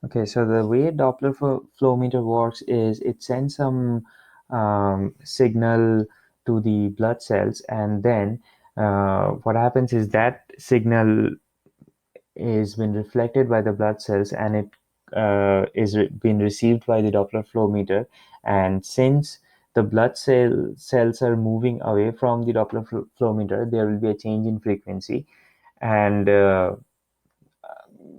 Okay, so the way Doppler flow meter works is it sends some signal to the blood cells, and then what happens is that signal is been reflected by the blood cells, and it been received by the Doppler flow meter. And since the cells are moving away from the Doppler flow meter, there will be a change in frequency, and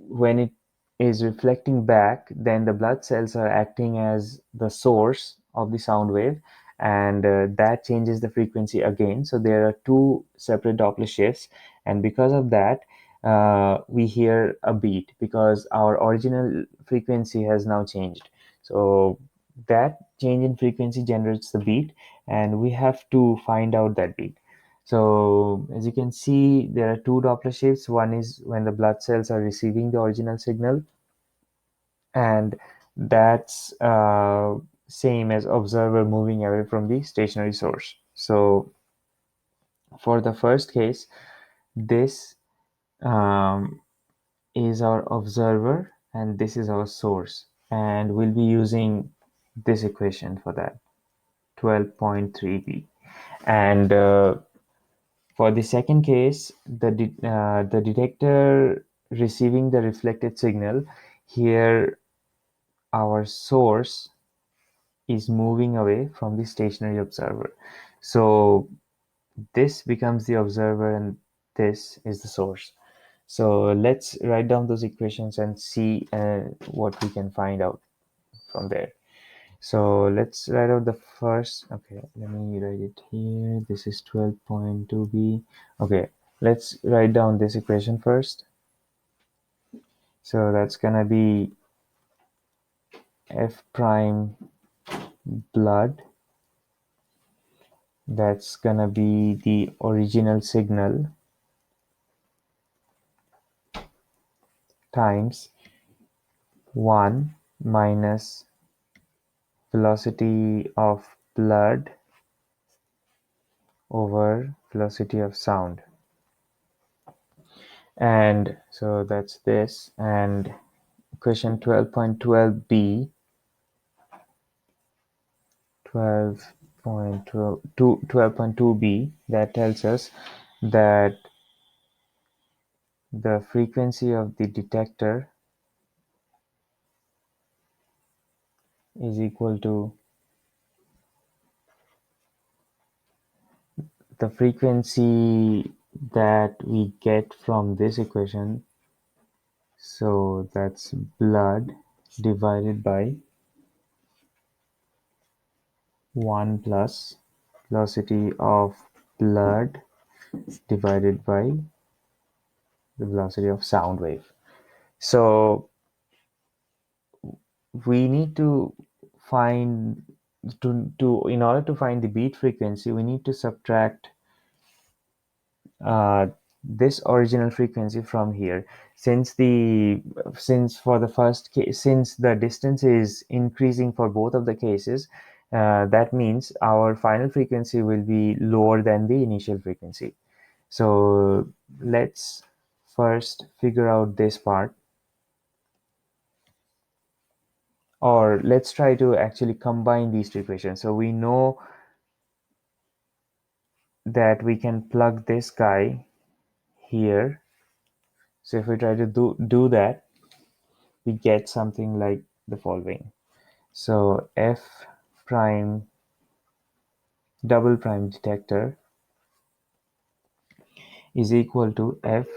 when it is reflecting back, then the blood cells are acting as the source of the sound wave, and that changes the frequency again. So there are two separate Doppler shifts, and because of that, we hear a beat because our original frequency has now changed. So that change in frequency generates the beat, and we have to find out that beat. So as you can see, there are two Doppler shifts. One is when the blood cells are receiving the original signal, and that's same as observer moving away from the stationary source. So for the first case, this um, is our observer and this is our source, and we'll be using this equation for that, 12.3b. And for the second case, the detector receiving the reflected signal, here our source is moving away from the stationary observer. So this becomes the observer and this is the source. So let's write down those equations and see what we can find out from there. So let's write out the first. Okay, let me write it here. This is 12.2b. Okay, let's write down this equation first. So that's gonna be f prime blood. That's gonna be the original signal times 1 minus velocity of blood over velocity of sound. And so that's this. And equation 12.12b, 12.2b, that tells us that the frequency of the detector is equal to the frequency that we get from this equation. So that's blood divided by 1 plus velocity of blood divided by the velocity of sound wave. So we need to find to in order to find the beat frequency, we need to subtract this original frequency from here. Since for the first case, since the distance is increasing for both of the cases, that means our final frequency will be lower than the initial frequency. So let's first figure out this part, or let's try to actually combine these two equations. So we know that we can plug this guy here. So if we try to do that, we get something like the following. So f prime double prime detector is equal to f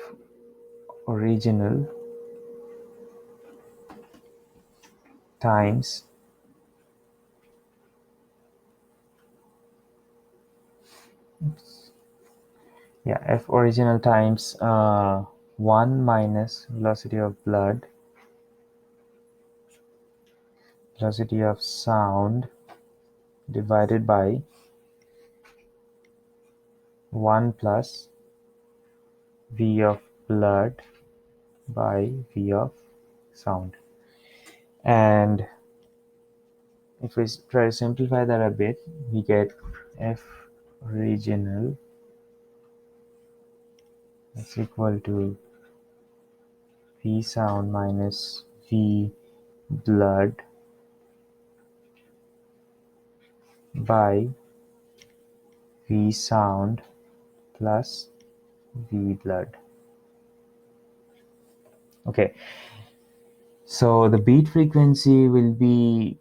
original times f original times 1 minus velocity of blood, velocity of sound divided by 1 plus v of blood by v of sound. And if we try to simplify that a bit, we get f original is equal to v sound minus v blood by V sound plus V blood. Okay, so the beat frequency will be,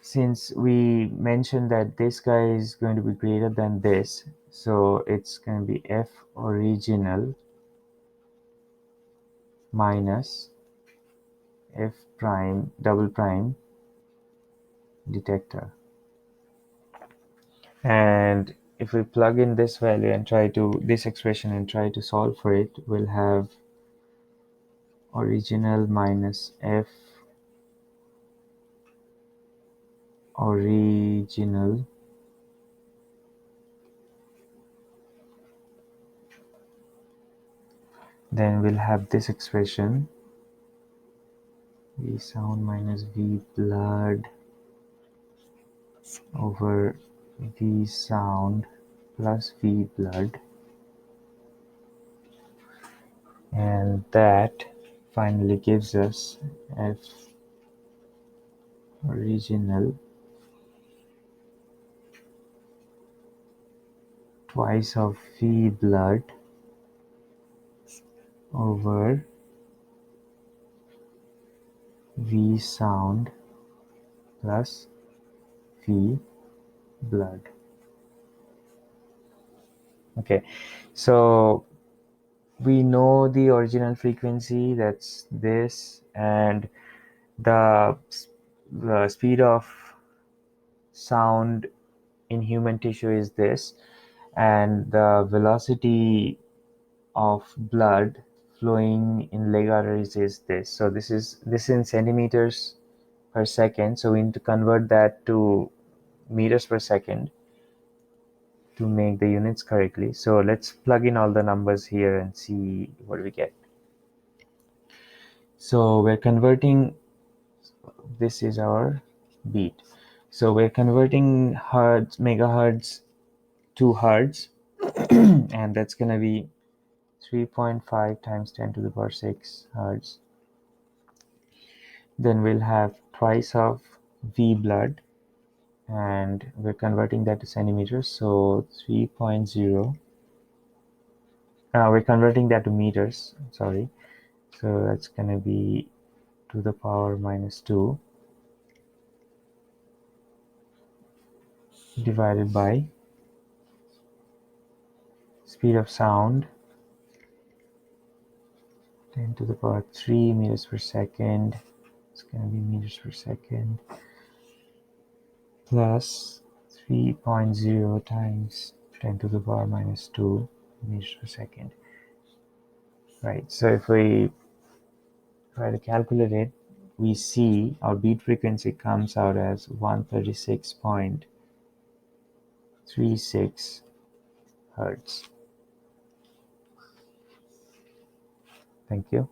since we mentioned that this guy is going to be greater than this, so it's going to be F original minus F prime double prime detector. And if we plug in this value and try to this expression and try to solve for it, we'll have original minus F original then we'll have this expression V sound minus V blood over V sound plus V blood, and that finally gives us F original twice of V blood over V sound plus V blood. Okay, so we know the original frequency, that's this, and the, the speed of sound in human tissue is this, and the velocity of blood flowing in leg arteries is this. So this is in centimeters per second, so we need to convert that to meters per second to make the units correctly. So let's plug in all the numbers here and see what we get. So we're converting, this is our beat. So we're converting hertz, megahertz to hertz, and that's going to be 3.5 times 10 to the power 6 hertz. Then we'll have twice of V blood, and we're converting that to centimeters, so 3.0. We're converting that to meters, sorry. So that's going to be to the power minus 2 divided by speed of sound 10 to the power 3 meters per second. It's going to be meters per second plus 3.0 times 10 to the power minus 2 meters per second. Right, so if we try to calculate it, we see our beat frequency comes out as 136.36 hertz. Thank you.